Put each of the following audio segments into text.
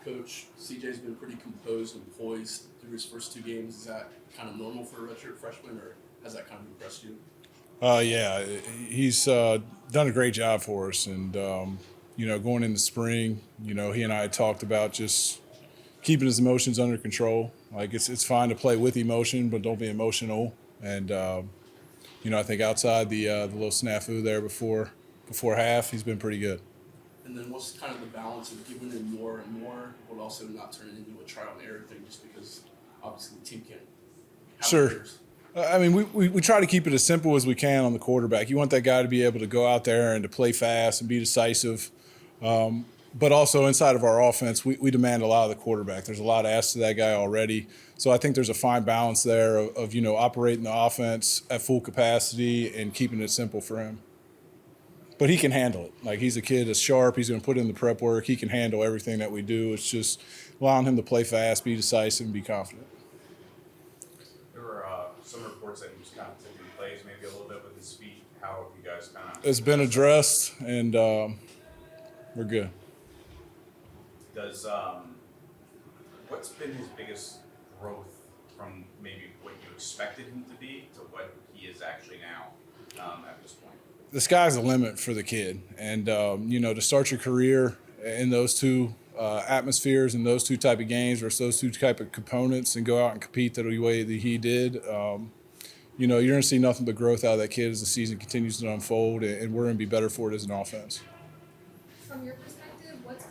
coach, CJ's been pretty composed and poised through his first 2 games. Is that kind of normal for a redshirt freshman, or has that kind of impressed you? Yeah, he's done a great job for us. And, going into spring, he and I had talked about just keeping his emotions under control. Like, it's fine to play with emotion, but don't be emotional. And, I think outside the little snafu there before half, he's been pretty good. And then what's kind of the balance of giving him more and more, but also not turning into a trial and error thing, just because obviously the team can't have Sure. players? I mean, we try to keep it as simple as we can on the quarterback. You want that guy to be able to go out there and to play fast and be decisive. But also inside of our offense, we demand a lot of the quarterback. There's a lot asked to that guy already. So I think there's a fine balance there of operating the offense at full capacity and keeping it simple for him. But he can handle it. Like, he's a kid that's sharp. He's going to put in the prep work. He can handle everything that we do. It's just allowing him to play fast, be decisive, and be confident. There were some reports that he was kind of taking plays maybe a little bit with his feet. How have you guys kind of... It's been addressed, and we're good. Does what's been his biggest growth from maybe what you expected him to be to what he is actually now at this point? The sky's the limit for the kid. And, to start your career in those two atmospheres and those two type of games versus those two type of components and go out and compete the way that he did, you're going to see nothing but growth out of that kid as the season continues to unfold, and we're going to be better for it as an offense. From your perspective, what's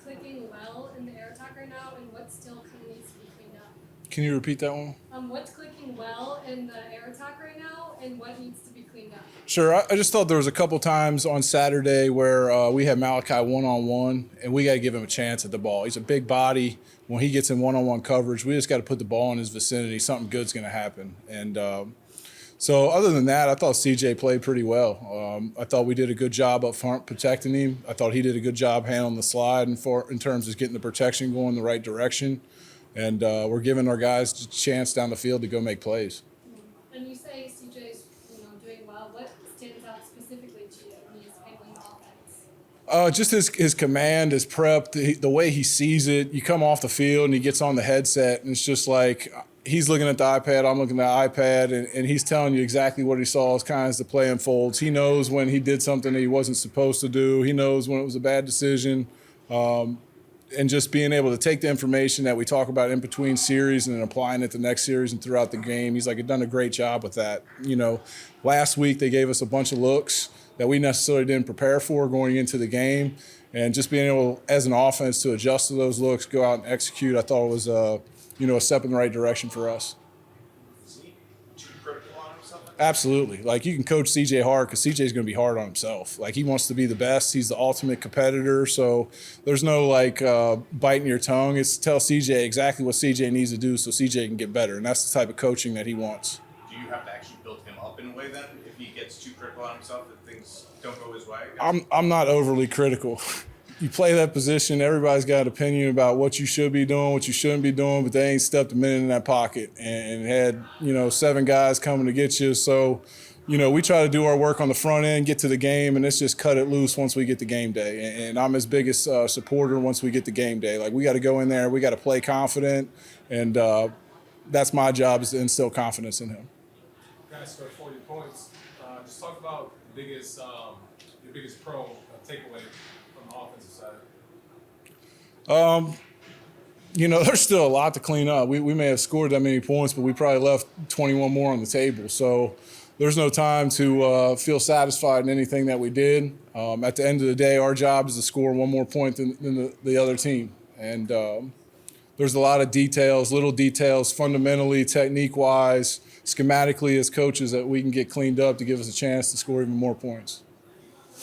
clicking well in the air attack right now, and what still kind of needs to be cleaned up? Can you repeat that one? What's clicking well in the air attack right now, and what needs to be cleaned up? Sure. I just thought there was a couple times on Saturday where we had Malachi one-on-one, and we got to give him a chance at the ball. He's a big body. When he gets in one-on-one coverage, we just got to put the ball in his vicinity. Something good's going to happen. And so other than that, I thought CJ played pretty well. I thought we did a good job up front protecting him. I thought he did a good job handling the slide in terms of getting the protection going the right direction. And we're giving our guys a chance down the field to go make plays. And you say CJ's doing well. What stands out specifically to you when he's handling the offense? Just his command, his prep, the way he sees it. You come off the field and he gets on the headset, and it's just like he's looking at the iPad, I'm looking at the iPad, and he's telling you exactly what he saw as kind of as the play unfolds. He knows when he did something that he wasn't supposed to do. He knows when it was a bad decision. And just being able to take the information that we talk about in between series and then applying it the next series and throughout the game. He's done a great job with that. Last week they gave us a bunch of looks that we necessarily didn't prepare for going into the game. And just being able, as an offense, to adjust to those looks, go out and execute, I thought it was a step in the right direction for us. Is he too critical on himself? Absolutely. You can coach CJ hard because CJ's going to be hard on himself. He wants to be the best. He's the ultimate competitor. So there's no biting your tongue. It's tell CJ exactly what CJ needs to do so CJ can get better. And that's the type of coaching that he wants. Do you have to actually build him up in a way then if he gets too critical on himself that things don't go his way? I'm not overly critical. You play that position, everybody's got an opinion about what you should be doing, what you shouldn't be doing, but they ain't stepped a minute in that pocket and had, 7 guys coming to get you. So, we try to do our work on the front end, get to the game, and let's just cut it loose once we get to game day. And I'm his biggest supporter once we get to game day. We got to go in there, we got to play confident, and that's my job, is to instill confidence in him. You guys scored 40 points. Just talk about your biggest takeaway from the offensive side. There's still a lot to clean up. We may have scored that many points, but we probably left 21 more on the table. So there's no time to feel satisfied in anything that we did. At the end of the day, our job is to score one more point than the other team. And there's a lot of details, little details, fundamentally, technique-wise, schematically as coaches that we can get cleaned up to give us a chance to score even more points.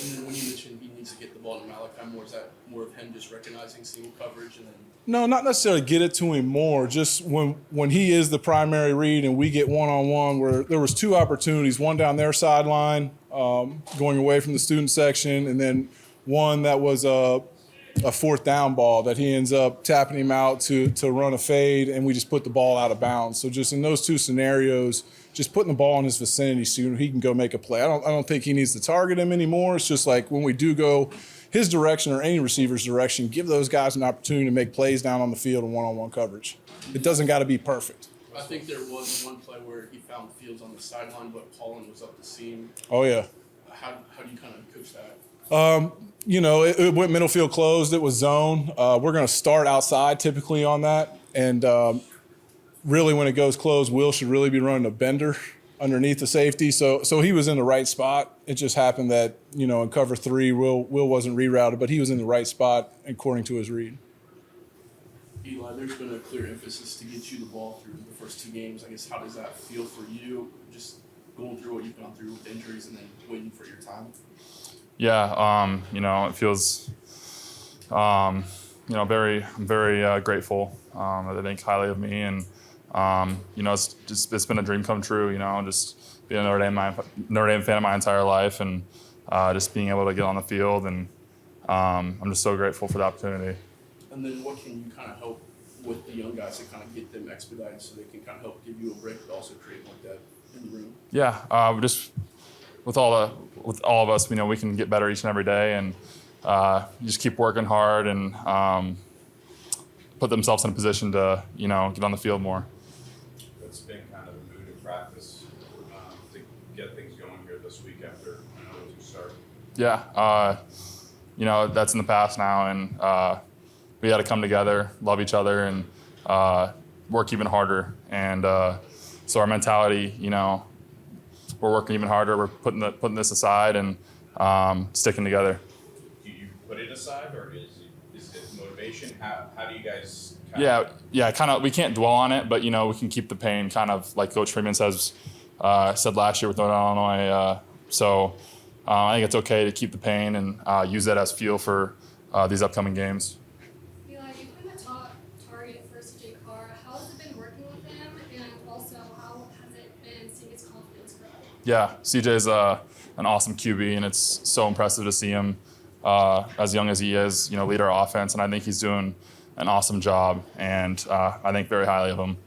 And then when you mentioned he needs to get the ball to Malachi Mohr, is that more of him just recognizing single coverage and then? No, not necessarily get it to him more. Just when he is the primary read and we get one-on-one, where there was 2 opportunities, one down their sideline, going away from the student section, and then one that was a 4th down ball that he ends up tapping him out to run a fade, and we just put the ball out of bounds. So just in those 2 scenarios, just putting the ball in his vicinity so he can go make a play. I don't think he needs to target him anymore. It's just when we do go his direction or any receiver's direction, give those guys an opportunity to make plays down on the field in one-on-one coverage. It doesn't got to be perfect. I think there was one play where he found Fields on the sideline, but Paulin was up the seam. Oh, yeah. How do you kind of coach that? It went middle field closed. It was zone. We're going to start outside typically on that. And really when it goes closed, Will should really be running a bender underneath the safety. So he was in the right spot. It just happened that, in cover 3, Will wasn't rerouted, but he was in the right spot according to his read. Eli, there's been a clear emphasis to get you the ball through the first 2 games. I guess how does that feel for you, just going through what you've gone through with injuries and then waiting for your time? Yeah, it feels, I'm very grateful that they think highly of me, and it's been a dream come true. Just being a Notre Dame fan my entire life, and just being able to get on the field, and I'm just so grateful for the opportunity. And then what can you kind of help with the young guys to kind of get them expedited so they can kind of help give you a break, but also create like that in the room? Yeah, just with all of us, we can get better each and every day, and just keep working hard and put themselves in a position to get on the field more. What's been kind of the mood of practice to get things going here this week after you start? Yeah, that's in the past now, and we got to come together, love each other, and work even harder. And so our mentality, we're working even harder. We're putting this aside and sticking together. Do you put it aside, or is it motivation? How do you guys? Yeah. Kind of. We can't dwell on it, but we can keep the pain. Kind of like Coach Freeman said last year with Northern Illinois. So I think it's okay to keep the pain and use that as fuel for these upcoming games. Eli, you've been a top target for CJ Carr. How has it been working with him, and also how has it been seeing his confidence grow? Yeah, CJ's an awesome QB, and it's so impressive to see him as young as he is, lead our offense, and I think he's doing an awesome job, and I think very highly of him.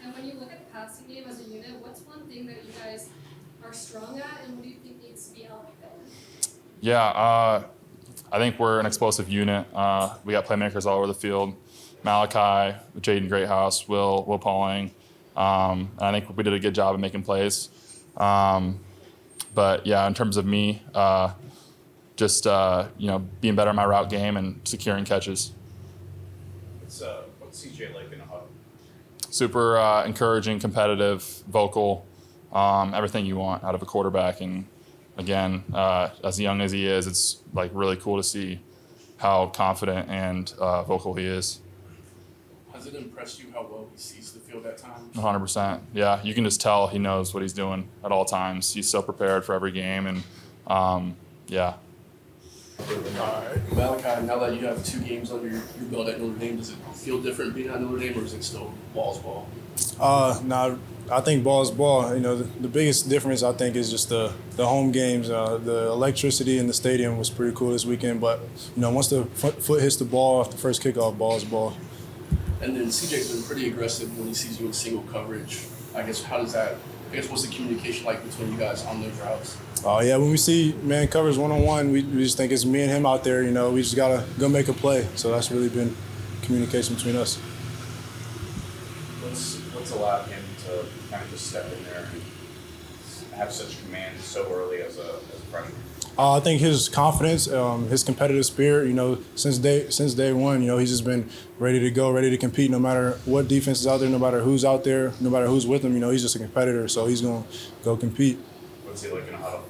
And when you look at the passing game as a unit, what's one thing that you guys are strong at, and what do you think needs to be elevated? Yeah, I think we're an explosive unit. We got playmakers all over the field. Malachi, Jaden Greathouse, Will Pauling. And I think we did a good job of making plays. But yeah, in terms of me, just being better in my route game and securing catches. What's CJ like in a huddle? Super encouraging, competitive, vocal, everything you want out of a quarterback. And again, as young as he is, it's like really cool to see how confident and vocal he is. Has it impressed you how well he sees the field at times? 100%. Yeah, you can just tell he knows what he's doing at all times. He's so prepared for every game, and yeah. Malachi, now that you have 2 games under your belt at Notre Dame, does it feel different being at Notre Dame, or is it still ball's ball? No, I think ball is ball. The biggest difference I think is just the home games. The electricity in the stadium was pretty cool this weekend, but once the foot hits the ball off the first kickoff, ball is ball. And then CJ's been pretty aggressive when he sees you in single coverage. What's the communication like between you guys on those routes? Yeah, when we see man covers one-on-one, we just think it's me and him out there. We just got to go make a play. So that's really been communication between us. What's allowed him to kind of just step in there and have such command so early as a freshman? I think his confidence, his competitive spirit, since day one, he's just been ready to go, ready to compete no matter what defense is out there, no matter who's out there, no matter who's with him. He's just a competitor, so he's going to go compete. What's he like in a huddle?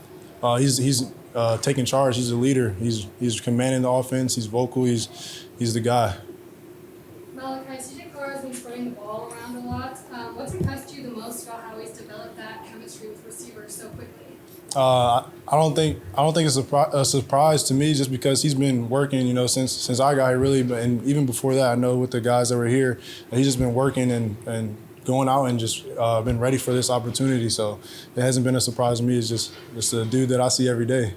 He's taking charge. He's a leader. He's commanding the offense. He's vocal. He's the guy. Malachi, CJ Carr has been spreading the ball around a lot. What's impressed you the most about how he's developed that chemistry with receivers so quickly? I don't think it's a surprise to me, just because he's been working, since I got here, really. And even before that, I know with the guys that were here, he's just been working and going out and just been ready for this opportunity. So it hasn't been a surprise to me. It's just a dude that I see every day.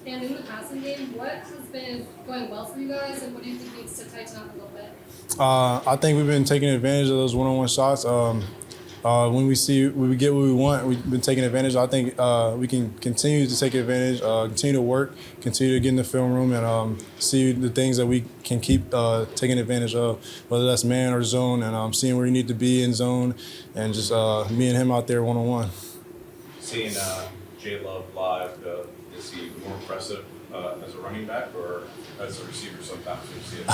And in the passing game, what has been going well for you guys, and what do you think needs to tighten up a little bit? I think we've been taking advantage of those one-on-one shots. when we get what we want, we've been taking advantage. I think we can continue to take advantage, continue to work, continue to get in the film room and see the things that we can keep taking advantage of, whether that's man or zone, and seeing where you need to be in zone, and just me and him out there one-on-one. Seeing J Love live, is he more impressive as a running back or as a receiver sometimes when you see it?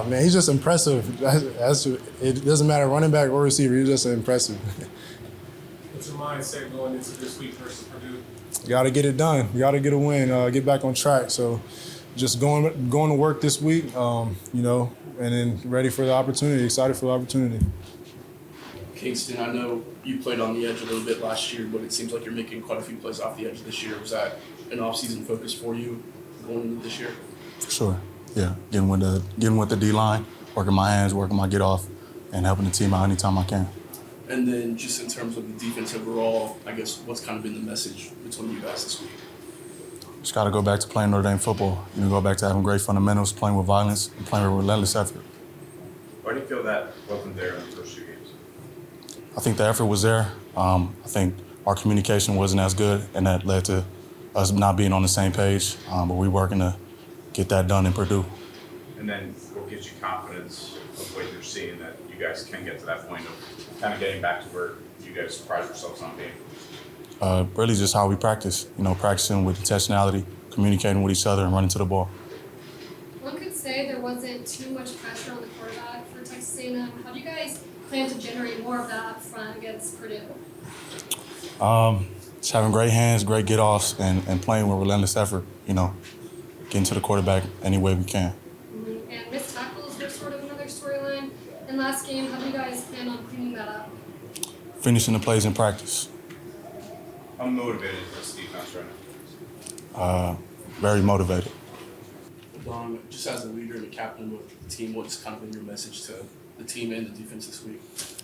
Man, he's just impressive. It doesn't matter, running back or receiver, he's just impressive. What's your mindset going into this week versus Purdue? Got to get it done. We got to get a win, get back on track. So just going to work this week, and then ready for the opportunity, excited for the opportunity. Kyngstonn, I know you played on the edge a little bit last year, but it seems like you're making quite a few plays off the edge this year. Was that an off-season focus for you going into this year? Sure. Yeah. Getting with the D-line, working my hands, working my get off, and helping the team out anytime I can. And then just in terms of the defense overall, I guess what's kind of been the message between you guys this week? Just got to go back to playing Notre Dame football. Go back to having great fundamentals, playing with violence, and playing with relentless effort. Why do you feel that wasn't there in the first 2 games? I think the effort was there. I think our communication wasn't as good, and that led to us not being on the same page. But we're working to get that done in Purdue. And then what gives you confidence of what you're seeing that you guys can get to that point of kind of getting back to where you guys pride yourselves on being? Really just how we practice. Practicing with intentionality, communicating with each other, and running to the ball. One could say there wasn't too much pressure on the quarterback for Texas A&M. How do you guys plan to generate more of that up front against Purdue? Just having great hands, great get-offs, and playing with relentless effort, getting to the quarterback any way we can. And missed tackles were sort of another storyline. And last game, how do you guys plan on cleaning that up? Finishing the plays in practice. How motivated is this defense right now? Very motivated. Adon, just as a leader and a captain of the team, what's kind of been your message to the team and the defense this week?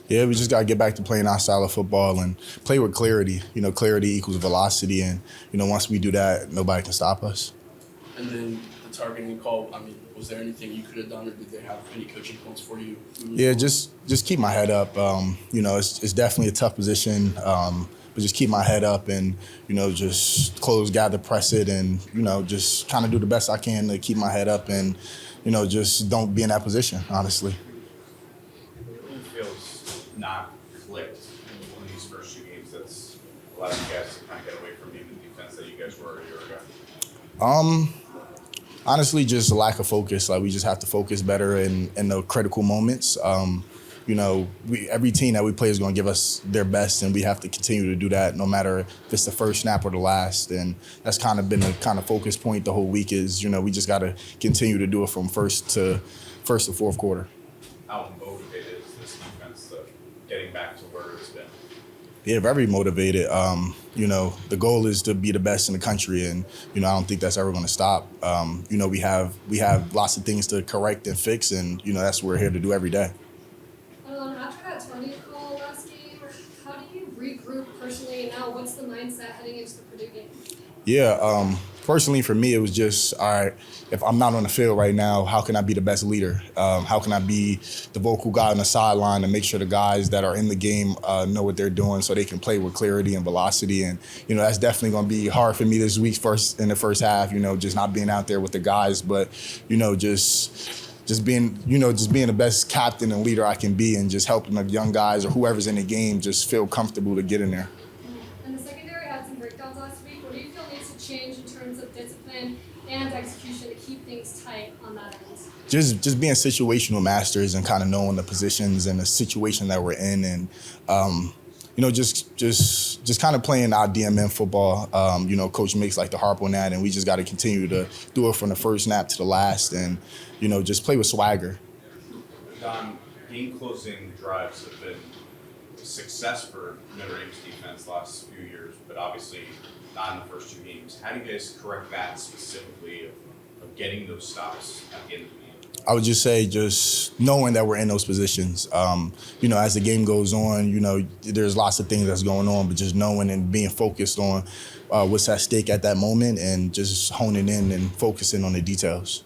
Yeah, we just got to get back to playing our style of football and play with clarity. Clarity equals velocity, and, once we do that, nobody can stop us. And then the targeting call, was there anything you could have done, or did they have any coaching points for you? Yeah, just keep my head up. It's definitely a tough position, but just keep my head up and, just close, gather, press it, and, just kind of do the best I can to keep my head up and, just don't be in that position, honestly. It feels not clicked in these first 2 games. That's a lot of you guys to kind of get away from being the defense that you guys were a year ago. Honestly, just a lack of focus. We just have to focus better in the critical moments. Every team that we play is going to give us their best, and we have to continue to do that no matter if it's the first snap or the last. And that's kind of been the kind of focus point the whole week is, we just got to continue to do it from first to fourth quarter. How motivated is this defense to getting back to where it's been? Yeah, very motivated. The goal is to be the best in the country, and I don't think that's ever going to stop. We have lots of things to correct and fix, and that's what we're here to do every day. After that 20 call last game, how do you regroup personally, and now what's the mindset heading into the Purdue game? Yeah, personally for me, it was just, all right, if I'm not on the field right now, how can I be the best leader? How can I be the vocal guy on the sideline and make sure the guys that are in the game know what they're doing so they can play with clarity and velocity? And, that's definitely going to be hard for me this week in the first half, just not being out there with the guys, but, just being the best captain and leader I can be and just helping the young guys or whoever's in the game just feel comfortable to get in there. And the secondary had some breakdowns last week. What do you feel needs to change in terms of discipline and execution to keep things tight on that end? Just being situational masters and kind of knowing the positions and the situation that we're in, and just kind of playing our DMN football. Coach makes the harp on that, and we just got to continue to do it from the first snap to the last, and just play with swagger. Don, game closing drives have been a success for Notre Dame's defense the last few years, but obviously not in the first 2 games. How do you guys correct that specifically of getting those stops at the end of the game? I would just say just knowing that we're in those positions. As the game goes on, there's lots of things that's going on, but just knowing and being focused on what's at stake at that moment and just honing in and focusing on the details.